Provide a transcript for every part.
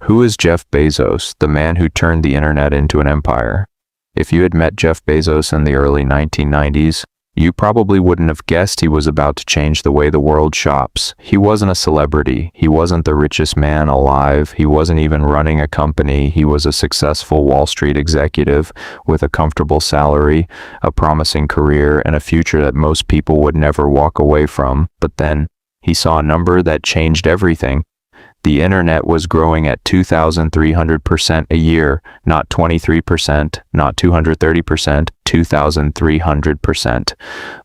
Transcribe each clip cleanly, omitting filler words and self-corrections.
Who is Jeff Bezos, the man who turned the internet into an empire? If you had met Jeff Bezos in the early 1990s, you probably wouldn't have guessed he was about to change the way the world shops. He wasn't a celebrity. He wasn't the richest man alive. He wasn't even running a company. He was a successful Wall Street executive with a comfortable salary, a promising career, and a future that most people would never walk away from. But then, he saw a number that changed everything. The internet was growing at 2,300% a year, not 23%, not 230%, 2,300%.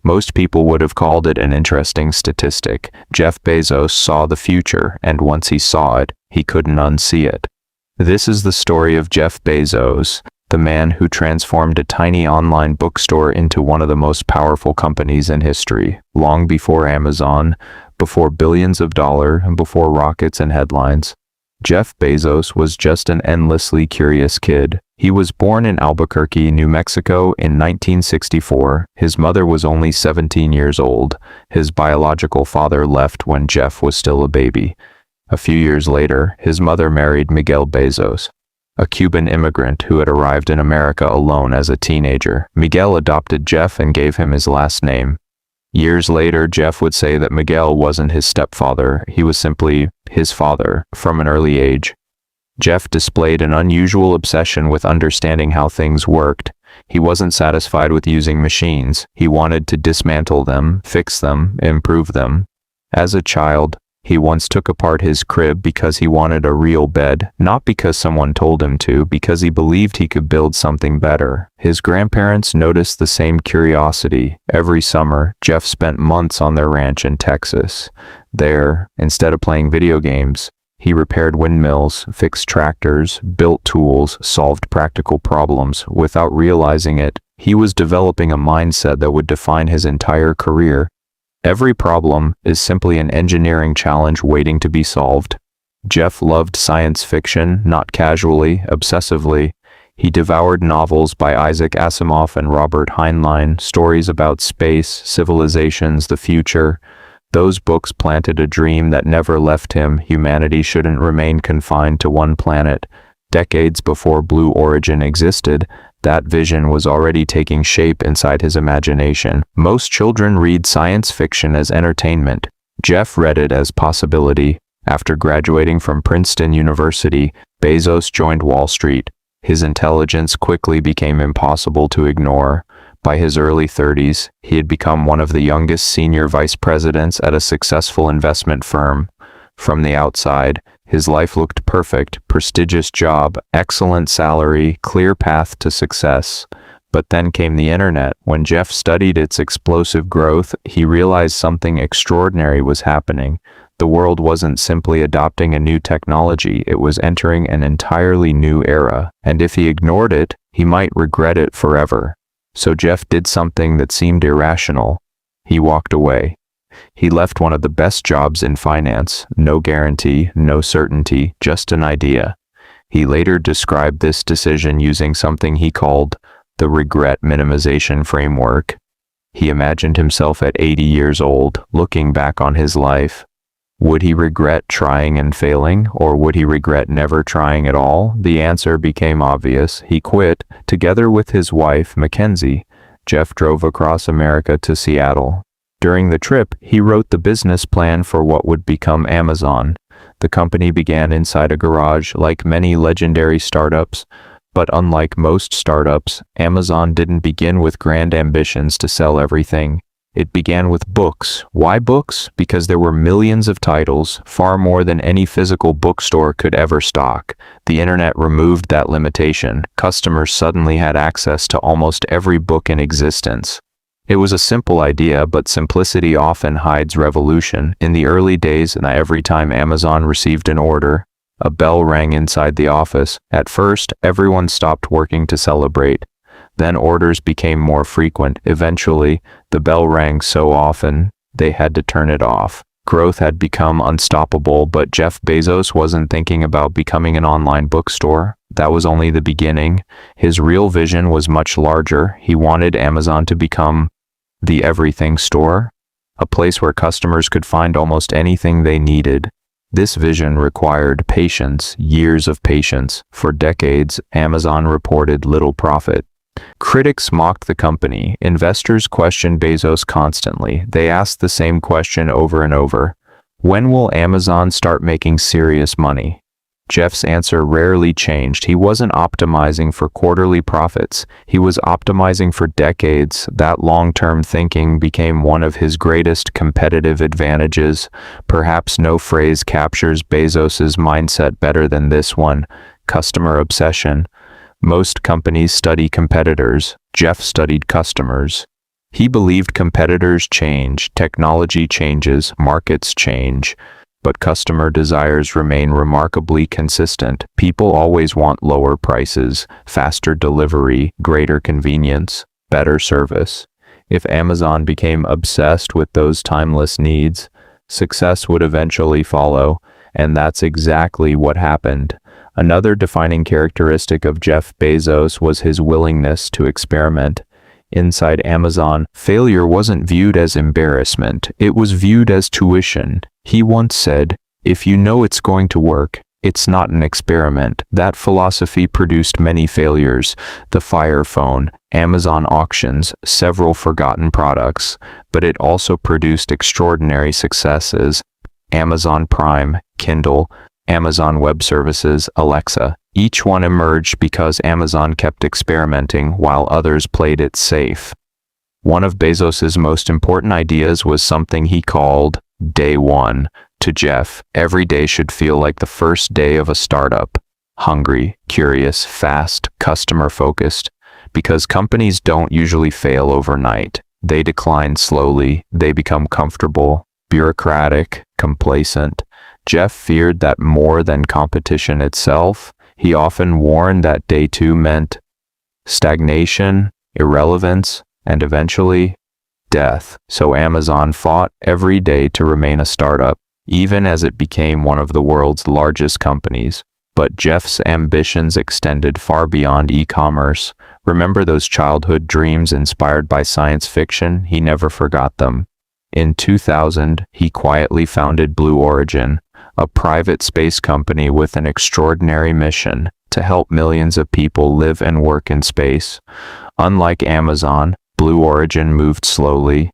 Most people would have called it an interesting statistic. Jeff Bezos saw the future, and once he saw it, he couldn't unsee it. This is the story of Jeff Bezos, the man who transformed a tiny online bookstore into one of the most powerful companies in history, long before Amazon, before billions of dollars, and before rockets and headlines. Jeff Bezos was just an endlessly curious kid. He was born in Albuquerque, New Mexico in 1964. His mother was only 17 years old. His biological father left when Jeff was still a baby. A few years later, his mother married Miguel Bezos, a Cuban immigrant who had arrived in America alone as a teenager. Miguel adopted Jeff and gave him his last name. Years later, Jeff would say that Miguel wasn't his stepfather, he was simply his father from an early age. Jeff displayed an unusual obsession with understanding how things worked. He wasn't satisfied with using machines. He wanted to dismantle them, fix them, improve them. As a child, he once took apart his crib because he wanted a real bed, not because someone told him to, because he believed he could build something better. His grandparents noticed the same curiosity. Every summer, Jeff spent months on their ranch in Texas. There, instead of playing video games, he repaired windmills, fixed tractors, built tools, solved practical problems. Without realizing it, he was developing a mindset that would define his entire career. Every problem is simply an engineering challenge waiting to be solved. Jeff loved science fiction, not casually, obsessively. He devoured novels by Isaac Asimov and Robert Heinlein, stories about space, civilizations, the future. Those books planted a dream that never left him. Humanity shouldn't remain confined to one planet. Decades before Blue Origin existed, that vision was already taking shape inside his imagination. Most children read science fiction as entertainment. Jeff read it as possibility. After graduating from Princeton University, Bezos joined Wall Street. His intelligence quickly became impossible to ignore. By his early 30s, he had become one of the youngest senior vice presidents at a successful investment firm. From the outside, his life looked perfect: prestigious job, excellent salary, clear path to success. But then came the internet. When Jeff studied its explosive growth, he realized something extraordinary was happening. The world wasn't simply adopting a new technology, it was entering an entirely new era. And if he ignored it, he might regret it forever. So Jeff did something that seemed irrational. He walked away. He left one of the best jobs in finance. No guarantee, no certainty, just an idea. He later described this decision using something he called the regret minimization framework. He imagined himself at 80 years old, looking back on his life. Would he regret trying and failing, or would he regret never trying at all? The answer became obvious. He quit. Together with his wife, Mackenzie, Jeff drove across America to Seattle. During the trip, he wrote the business plan for what would become Amazon. The company began inside a garage, like many legendary startups. But unlike most startups, Amazon didn't begin with grand ambitions to sell everything. It began with books. Why books? Because there were millions of titles, far more than any physical bookstore could ever stock. The internet removed that limitation. Customers suddenly had access to almost every book in existence. It was a simple idea, but simplicity often hides revolution. In the early days, every time Amazon received an order, a bell rang inside the office. At first, everyone stopped working to celebrate. Then orders became more frequent. Eventually, the bell rang so often, they had to turn it off. Growth had become unstoppable, but Jeff Bezos wasn't thinking about becoming an online bookstore. That was only the beginning. His real vision was much larger. He wanted Amazon to become the everything store, a place where customers could find almost anything they needed. This vision required patience, years of patience. For decades, Amazon reported little profit. Critics mocked the company. Investors questioned Bezos constantly. They asked the same question over and over. When will Amazon start making serious money? Jeff's answer rarely changed. He wasn't optimizing for quarterly profits. He was optimizing for decades. That long-term thinking became one of his greatest competitive advantages. Perhaps no phrase captures Bezos's mindset better than this one: customer obsession. Most companies study competitors. Jeff studied customers. He believed competitors change, technology changes, markets change, but customer desires remain remarkably consistent. People always want lower prices, faster delivery, greater convenience, better service. If Amazon became obsessed with those timeless needs, success would eventually follow, and that's exactly what happened. Another defining characteristic of Jeff Bezos was his willingness to experiment. Inside Amazon, failure wasn't viewed as embarrassment, it was viewed as tuition. He once said, "If you know it's going to work, it's not an experiment." That philosophy produced many failures: the Fire Phone, Amazon auctions, several forgotten products, but it also produced extraordinary successes: Amazon Prime, Kindle, Amazon Web Services, Alexa. Each one emerged because Amazon kept experimenting while others played it safe. One of Bezos's most important ideas was something he called Day One. To Jeff, every day should feel like the first day of a startup. Hungry, curious, fast, customer-focused. Because companies don't usually fail overnight. They decline slowly, they become comfortable, bureaucratic, complacent. Jeff feared that more than competition itself. He often warned that day two meant stagnation, irrelevance, and eventually death. So Amazon fought every day to remain a startup, even as it became one of the world's largest companies. But Jeff's ambitions extended far beyond e-commerce. Remember those childhood dreams inspired by science fiction? He never forgot them. In 2000, he quietly founded Blue Origin, a private space company with an extraordinary mission: to help millions of people live and work in space. Unlike Amazon, Blue Origin moved slowly,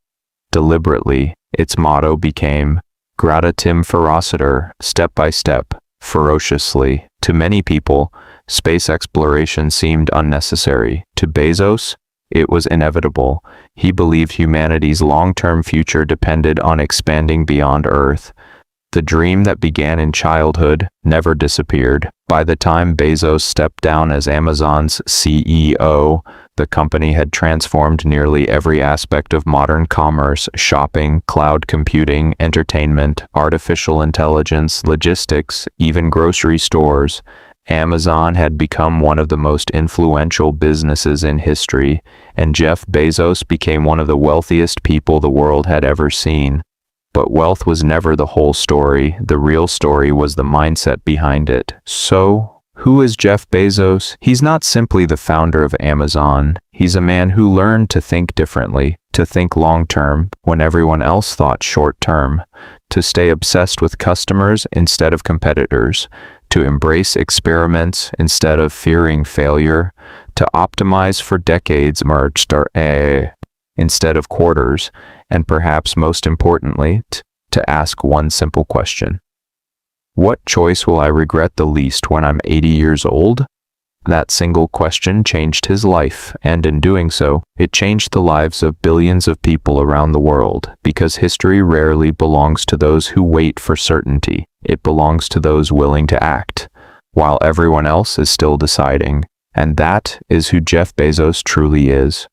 deliberately. Its motto became Gradatim Ferociter, step by step, ferociously. To many people, space exploration seemed unnecessary. To Bezos, it was inevitable. He believed humanity's long-term future depended on expanding beyond Earth. The dream that began in childhood never disappeared. By the time Bezos stepped down as Amazon's CEO, the company had transformed nearly every aspect of modern commerce: shopping, cloud computing, entertainment, artificial intelligence, logistics, even grocery stores. Amazon had become one of the most influential businesses in history, and Jeff Bezos became one of the wealthiest people the world had ever seen. But wealth was never the whole story. The real story was the mindset behind it. So, who is Jeff Bezos? He's not simply the founder of Amazon. He's a man who learned to think differently, to think long-term when everyone else thought short-term, to stay obsessed with customers instead of competitors, to embrace experiments instead of fearing failure, to optimize for decades merged instead of quarters, and perhaps most importantly, to ask one simple question: what choice will I regret the least when I'm 80 years old? That single question changed his life, and in doing so, it changed the lives of billions of people around the world, because history rarely belongs to those who wait for certainty. It belongs to those willing to act, while everyone else is still deciding. And that is who Jeff Bezos truly is.